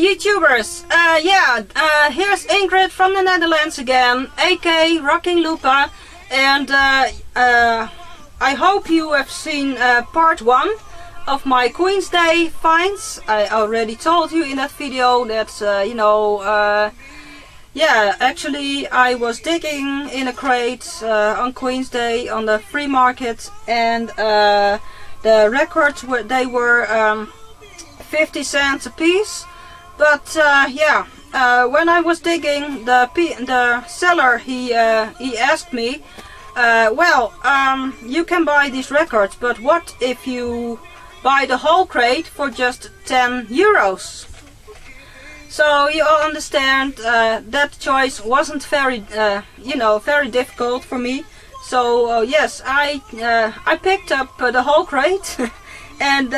YouTubers. Here's Ingrid from the Netherlands again, aka Rocking Lupa, and I hope you have seen part 1 of my Queensday finds. I already told you in that video that actually I was digging in a crate on Queensday on the free market, and the records were 50 cents a piece. But when I was digging, the seller he asked me, you can buy these records, but what if you buy the whole crate for just 10 euros? So you all understand that choice wasn't very very difficult for me. So yes, I picked up the whole crate. And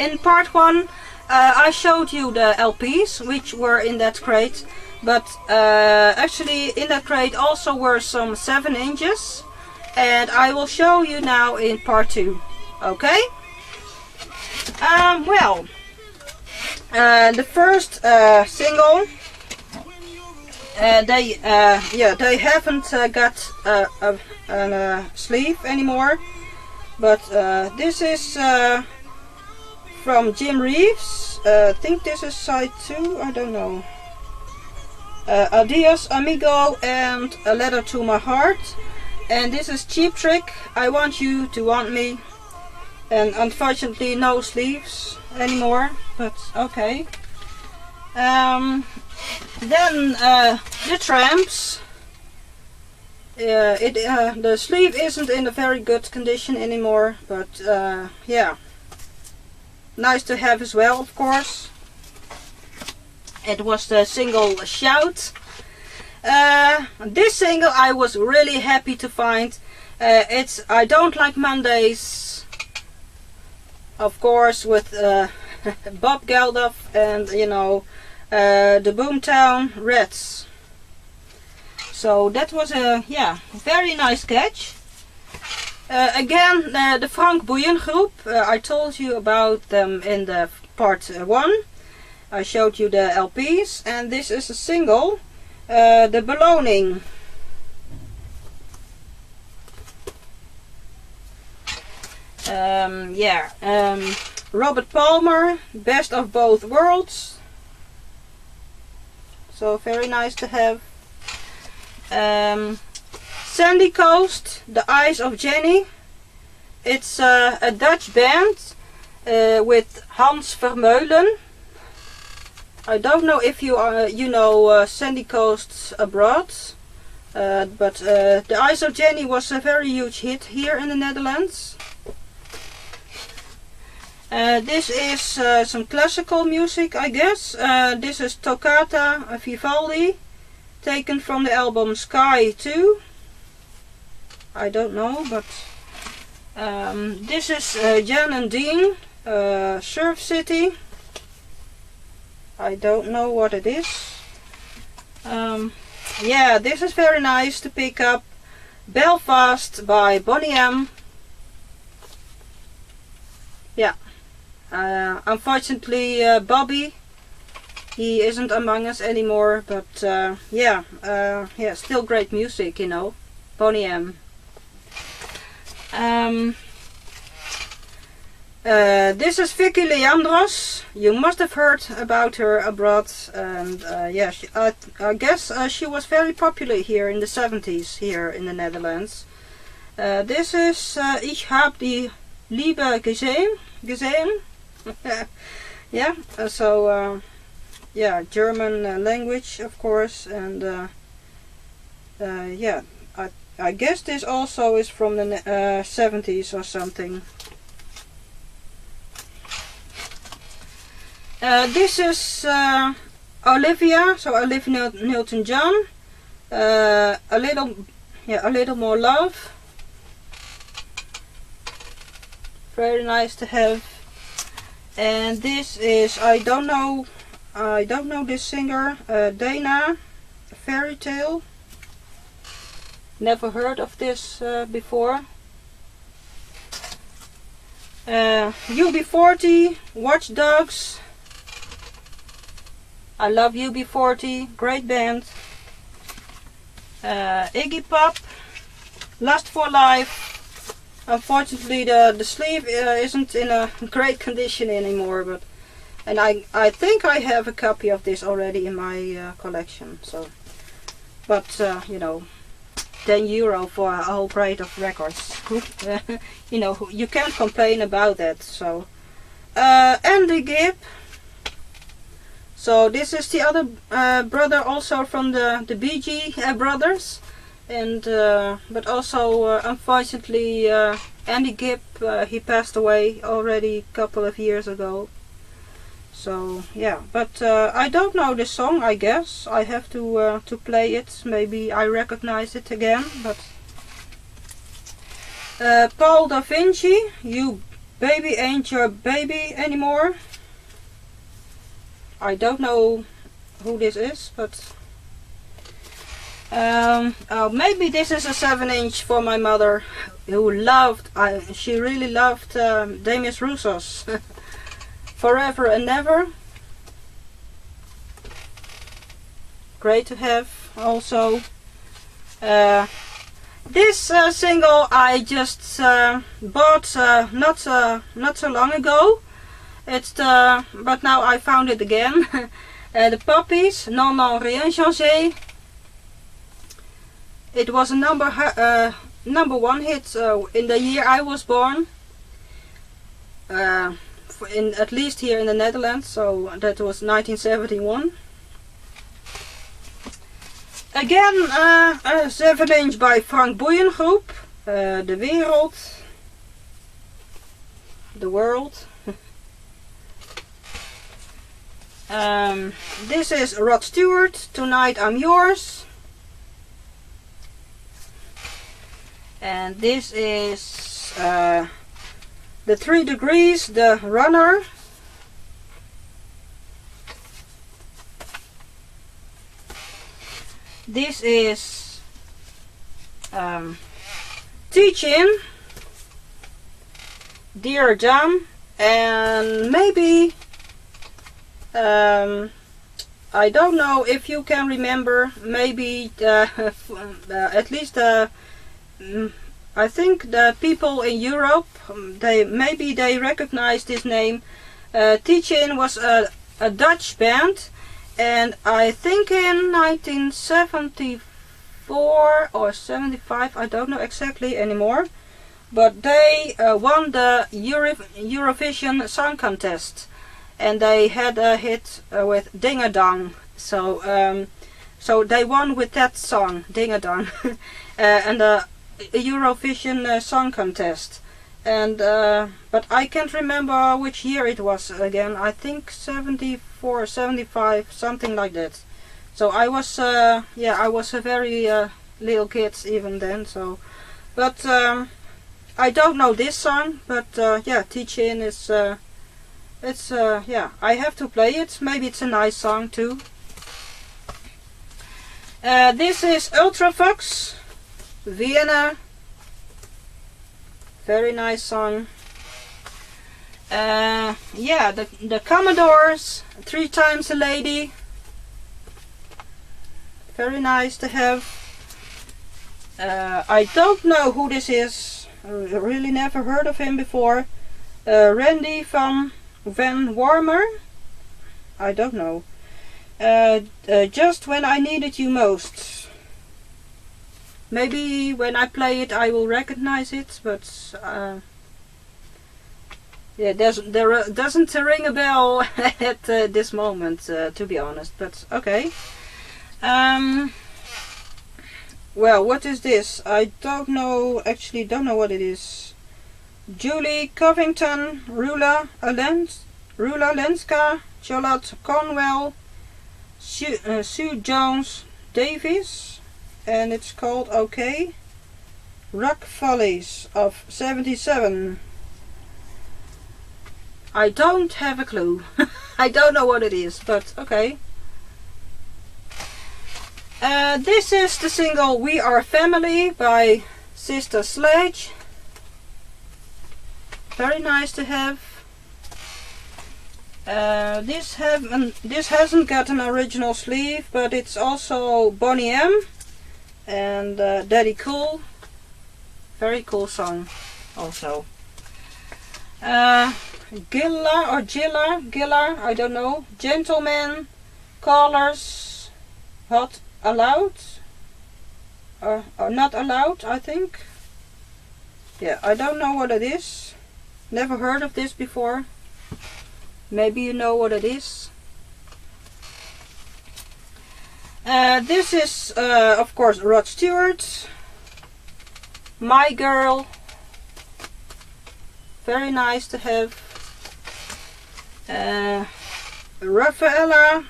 in part 1 I showed you the LPs which were in that crate, but actually in that crate also were some 7 inches, and I will show you now in part 2. Okay? The first single, they haven't got a sleeve anymore. But this is from Jim Reeves. I think this is side 2, I don't know. Adios Amigo and A Letter to My Heart. And this is Cheap Trick, I Want You to Want Me. And unfortunately no sleeves anymore, but okay. Then the Tramps. The sleeve isn't in a very good condition anymore, but nice to have as well, of course. It was the single Shout. This single I was really happy to find. It's I Don't Like Mondays, of course, with Bob Geldof and the Boomtown Reds. So that was a very nice catch. Again, the Frank Boeien group. I told you about them in the part 1. I showed you the LPs, and this is a single, The Beloning. Robert Palmer, Best of Both Worlds. So very nice to have. Sandy Coast, The Eyes of Jenny. It's a Dutch band with Hans Vermeulen. I don't know if you know Sandy Coast abroad, but The Eyes of Jenny was a very huge hit here in the Netherlands. This is some classical music, I guess. This is Toccata Vivaldi, taken from the album Sky 2. I don't know, but this is Jan and Dean, Surf City. I don't know what it is. This is very nice to pick up. Belfast by Bonnie M. Unfortunately Bobby, he isn't among us anymore, but still great music, Bonnie M. This is Vicky Leandros. You must have heard about her abroad, and I guess she was very popular here in the 70s here in the Netherlands. This is Ich hab die Liebe gesehen. German language, of course, and I guess this also is from the 70s or something. This is Olivia, so Olivia Newton-John. A little more love. Very nice to have. And this is I don't know this singer, Dana, Fairy Tale. Never heard of this before. UB40, Watch Dogs. I Love UB40, great band. Iggy Pop, Lust for Life. Unfortunately the sleeve isn't in a great condition anymore, but and I think I have a copy of this already in my collection. So, but you know, €10 for a whole crate of records. You know, you can't complain about that. So, Andy Gibb. So this is the other brother, also from the Bee Gee brothers, and but also unfortunately Andy Gibb, he passed away already a couple of years ago. So yeah, but I don't know this song. I guess I have to play it. Maybe I recognize it again. But Paul da Vinci, You Baby Ain't Your Baby Anymore. I don't know who this is, but oh, maybe this is a 7-inch for my mother, who loved, she really loved Demis Roussos. Forever and Never. Great to have also. This single I just bought not so long ago. But now I found it again. The Puppies, Non Non Rien Changé. It was a number one hit in the year I was born. At least here in the Netherlands, so that was 1971. Again, a 7-inch by Frank Boeyengroep. De Wereld. The World. This is Rod Stewart, Tonight I'm Yours. And this is The 3 Degrees, The Runner. This is Teaching, Dear John, and maybe I don't know if you can remember, maybe at least I think the people in Europe, maybe they recognize this name. Teaching was a Dutch band, and I think in 1974 or 75, I don't know exactly anymore, but they won the Eurovision Song Contest. And they had a hit with Ding a Dong, so they won with that song, Ding a Dong, and the Eurovision Song Contest. And but I can't remember which year it was again. I think 74, 75, something like that. So I was yeah, I was a very little kid even then. So, but I don't know this song. But yeah, Teaching is. It's yeah, I have to play it. Maybe it's a nice song too. This is Ultravox, Vienna. Very nice song. Yeah, the Commodores, 3 Times a Lady. Very nice to have. I don't know who this is. I really never heard of him before. Randy Van Warmer, I don't know. Just When I Needed You Most. Maybe when I play it I will recognize it, but yeah, there doesn't ring a bell at this moment, to be honest. But okay. Well, what is this? I don't know. Actually, don't know what it is. Julie Covington, Rula Lenska, Charlotte Conwell, Sue Jones Davis, and it's called OK. Rock Follies of 77. I don't have a clue. I don't know what it is, but okay. This is the single We Are Family by Sister Sledge. Very nice to have. This hasn't got an original sleeve, but it's also Boney M and Daddy Cool. Very cool song also. Gilla, I don't know. Gentleman, Callers, Hot Allowed, or Not Allowed, I think. Yeah, I don't know what it is. Never heard of this before. Maybe you know what it is. This is, of course, Rod Stewart. My Girl. Very nice to have. Rafaela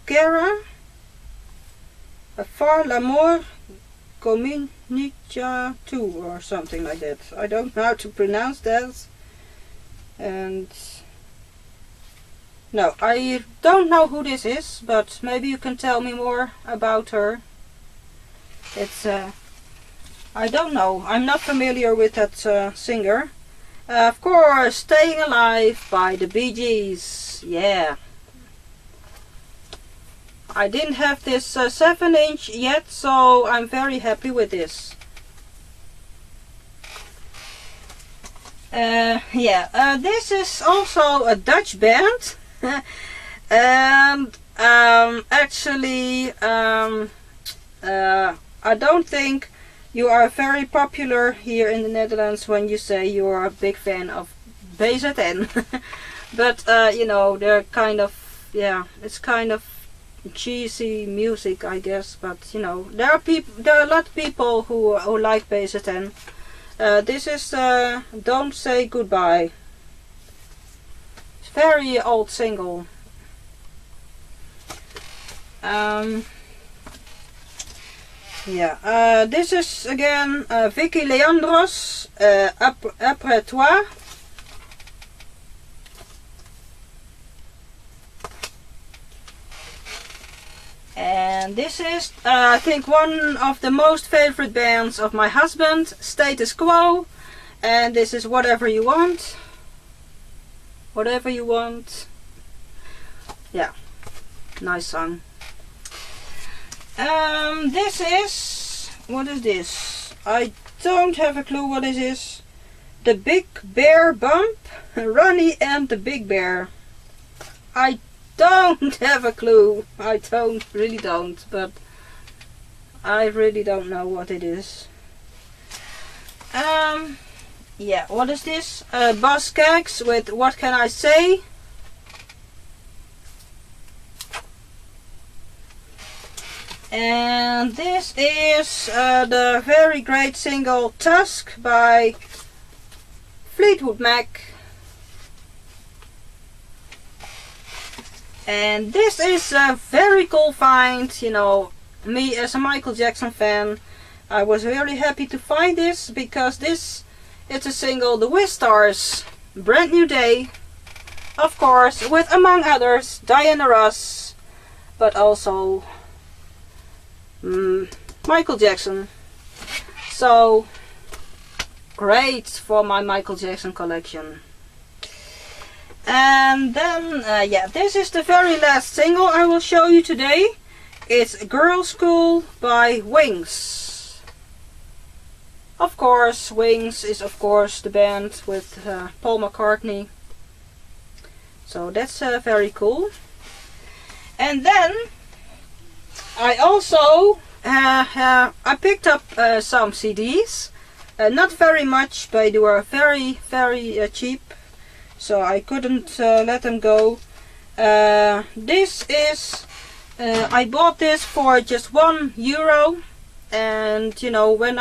Guerra. For l'amour Comincia 2 or something like that. I don't know how to pronounce that. And no, I don't know who this is, but maybe you can tell me more about her. It's I don't know. I'm not familiar with that singer. Of course, Staying Alive by the Bee Gees. Yeah. I didn't have this 7-inch yet, so I'm very happy with this. This is also a Dutch band. And actually, I don't think you are very popular here in the Netherlands when you say you are a big fan of BZN. But you know, they're kind of, yeah, it's kind of cheesy music, I guess. But you know, there are a lot of people who like BZN. This is Don't Say Goodbye. It's a very old single. This is again Vicky Leandros, Après Toi. And this is, I think, one of the most favorite bands of my husband, Status Quo. And this is Whatever You Want. Whatever You Want. Yeah, nice song. This is, what is this? I don't have a clue what this is. The Big Bear Bump, Ronnie and the Big Bear. I don't have a clue. I really don't, but I really don't know what it is. Yeah, what is this? Buzz Skaggs with What Can I Say? And this is the very great single Tusk by Fleetwood Mac. And this is a very cool find. You know, me as a Michael Jackson fan, I was really happy to find this, because it's a single, The Wistars, Brand New Day, of course, with, among others, Diana Ross, but also Michael Jackson. So great for my Michael Jackson collection. And then this is the very last single I will show you today. It's Girl School by Wings. Of course, Wings is of course the band with Paul McCartney. So that's very cool. And then I also I picked up some CDs. Not very much, but they were very cheap, so I couldn't let them go. This is I bought this for just €1, and you know, when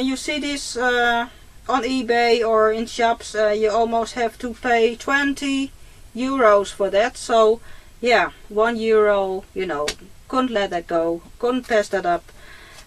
you see this on eBay or in shops, you almost have to pay €20 for that. So yeah, €1, you know, couldn't let that go, couldn't pass that up.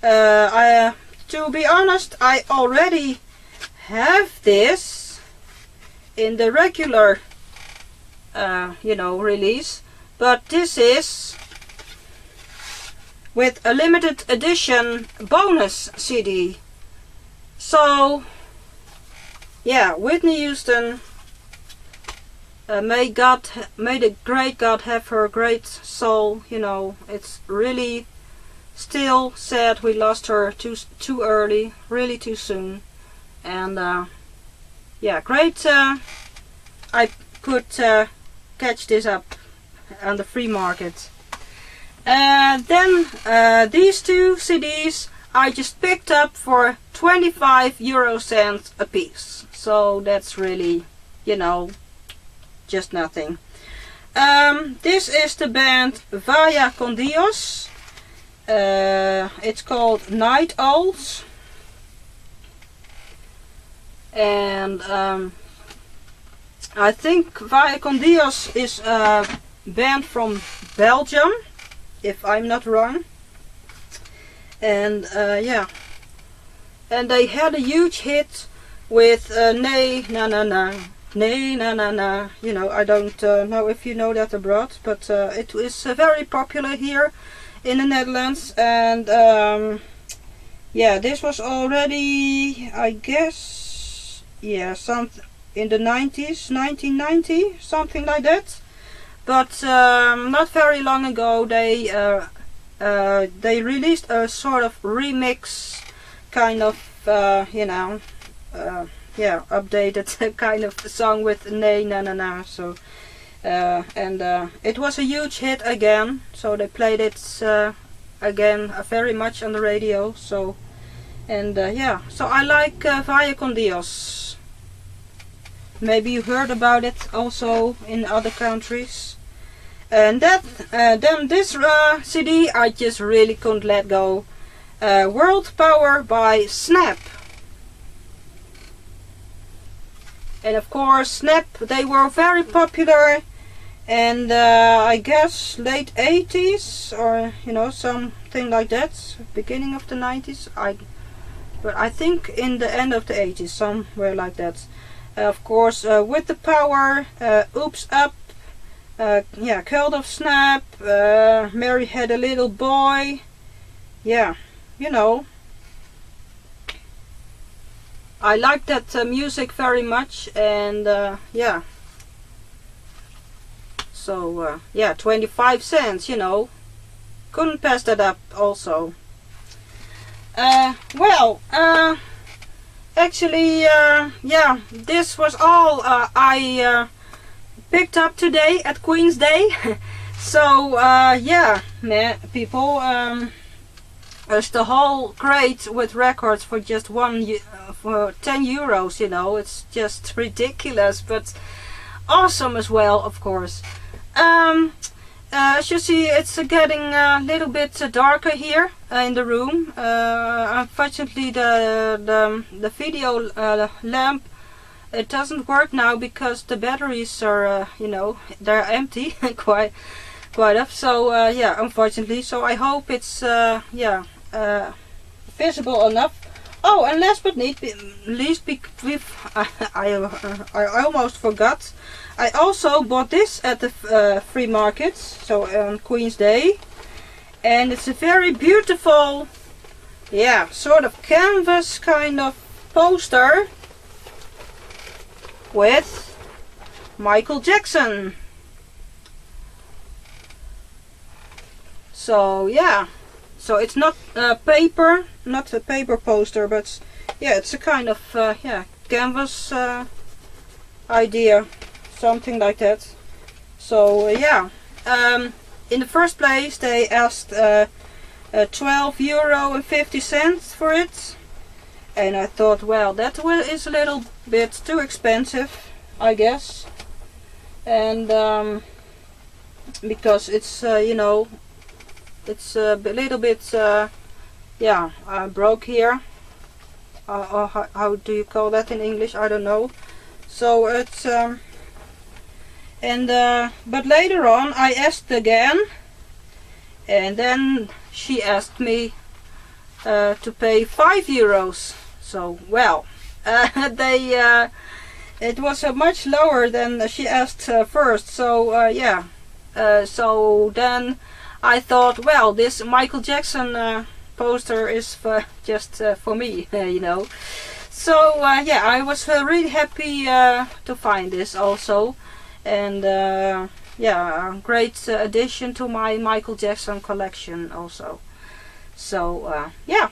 To be honest, I already have this in the regular you know, release, but this is with a limited edition bonus CD. So yeah, Whitney Houston, May the great God have her great soul. You know, it's really still sad we lost her too early, really too soon. And yeah, great. I could catch this up on the free market. Then these two CDs I just picked up for 25 € a piece. So that's really, you know, just nothing. This is the band Vaya con Dios. It's called Night Owls. And I think Vaya con Dios is a band from Belgium, if I'm not wrong. And yeah, and they had a huge hit with Nee Na Na Na, Nee Na Na Na. You know, I don't know if you know that abroad, but it is very popular here in the Netherlands. And yeah, this was already, I guess, yeah, something in the 90s, 1990, something like that. But not very long ago they released a sort of remix kind of, you know, yeah, updated kind of song with Nee Na Na Na. So and it was a huge hit again, so they played it again very much on the radio. So and yeah, so I like Vaya con Dios. Maybe you heard about it also in other countries. And that then this CD I just really couldn't let go. World Power by Snap. And of course Snap, they were very popular, and I guess late 80s, or you know, something like that, beginning of the 90s. But I think in the end of the 80s, somewhere like that. Of course, with the power, Oops Up, yeah, Cult of Snap, Mary Had a Little Boy. Yeah, you know, I like that music very much. And yeah, so yeah, 25 cents, you know, couldn't pass that up also. Well, actually, yeah, this was all I picked up today at Queensday. So yeah, people, there's the whole crate with records for just for 10 euros. You know, it's just ridiculous, but awesome as well, of course. As you see, it's getting a little bit darker here in the room. Unfortunately, the video lamp, it doesn't work now because the batteries are, you know, they're empty quite off. So yeah, unfortunately. So I hope it's yeah, visible enough. Oh, and last but not least, I almost forgot. I also bought this at the free market, so on Queensday, and it's a very beautiful, yeah, sort of canvas kind of poster with Michael Jackson. So yeah, so it's not paper, not a paper poster, but yeah, it's a kind of yeah, canvas idea, something like that. So yeah, in the first place they asked €12.50 for it, and I thought, well, that is a little bit too expensive, I guess. And because it's you know, it's a little bit yeah, broke here, or how do you call that in English? I don't know. So it's and but later on I asked again, and then she asked me to pay €5. So well, it was much lower than she asked first. So yeah, so then I thought, well, this Michael Jackson poster is just for me, you know. So yeah, I was really happy to find this also. and yeah, a great addition to my Michael Jackson collection also. So yeah.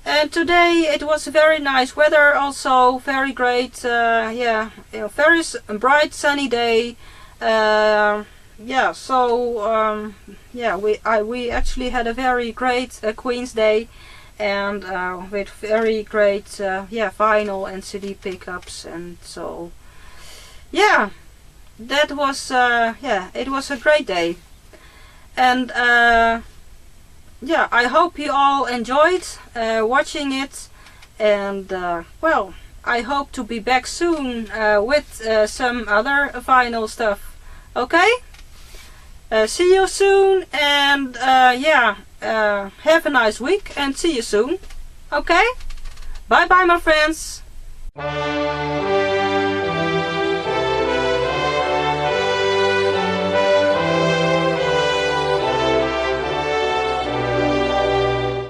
And today it was very nice weather, also very great. Yeah, very bright sunny day. Yeah, so yeah, we actually had a very great Queensday, and with very great yeah, vinyl and CD pickups, and so yeah, that was yeah, it was a great day. And yeah, I hope you all enjoyed watching it, and well, I hope to be back soon with some other vinyl stuff. Okay? See you soon, and yeah, have a nice week, and see you soon. Okay? Bye bye, my friends.